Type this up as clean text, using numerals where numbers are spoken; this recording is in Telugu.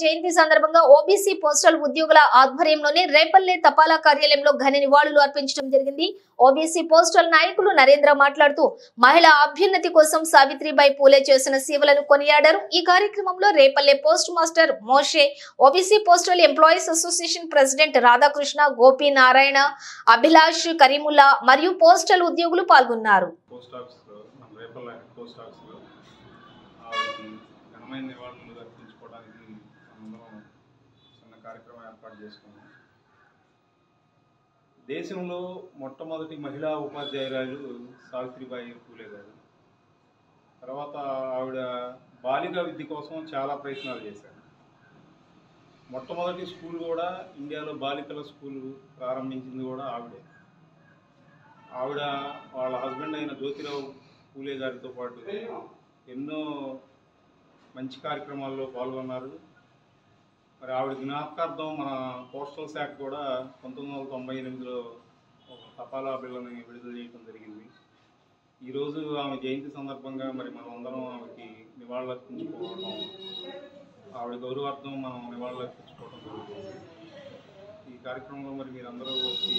జయంతి సందర్భంగా ఓబీసీ పోస్టల్ ఉద్యోగుల ఆధ్వర్యంలోని రేపల్లె తపాలా కార్యాలయంలో ఘన నివాళులు అర్పించడం జరిగింది. ఓబీసీ పోస్టల్ నాయకులు నరేంద్ర మాట్లాడుతూ మహిళా అభ్యున్నతి కోసం సావిత్రిబాయి పూలే చేసిన సేవలను కొనియాడారు. ఈ కార్యక్రమంలో Repalle post master Moshe, OBC postal employees association president Radhakrishna, Gopi Narayana, Abhilash, Karimulla మరియు పోస్టల్ ఉద్యోగులు పాల్గొన్నారు. నివాళులు అర్పించుకోవడానికి అందరం చిన్న కార్యక్రమం ఏర్పాటు చేసుకున్నాం. దేశంలో మొట్టమొదటి మహిళా ఉపాధ్యాయురాలు సావిత్రిబాయి పూలే గారు. తర్వాత ఆవిడ బాలికా విద్య కోసం చాలా ప్రయత్నాలు చేశారు. మొట్టమొదటి స్కూల్ కూడా ఇండియాలో బాలికల స్కూల్ ప్రారంభించింది కూడా ఆవిడే. ఆవిడ వాళ్ళ హస్బెండ్ అయిన జ్యోతిరావు పూలే గారితో పాటు ఎన్నో మంచి కార్యక్రమాల్లో పాల్గొన్నారు. మరి ఆవిడ జ్ఞాపకార్థం మన పోస్టల్ శాఖ కూడా 1998లో ఒక తపాలా బిళ్ళని విడుదల చేయడం జరిగింది. ఈరోజు ఆమె జయంతి సందర్భంగా మరి మనం అందరం ఆమెకి నివాళులు అర్పించుకోవడం, ఆవిడ గౌరవార్థం మనం నివాళులు అర్పించుకోవడం జరుగుతుంది. ఈ కార్యక్రమంలో మరి మీరందరూ వచ్చి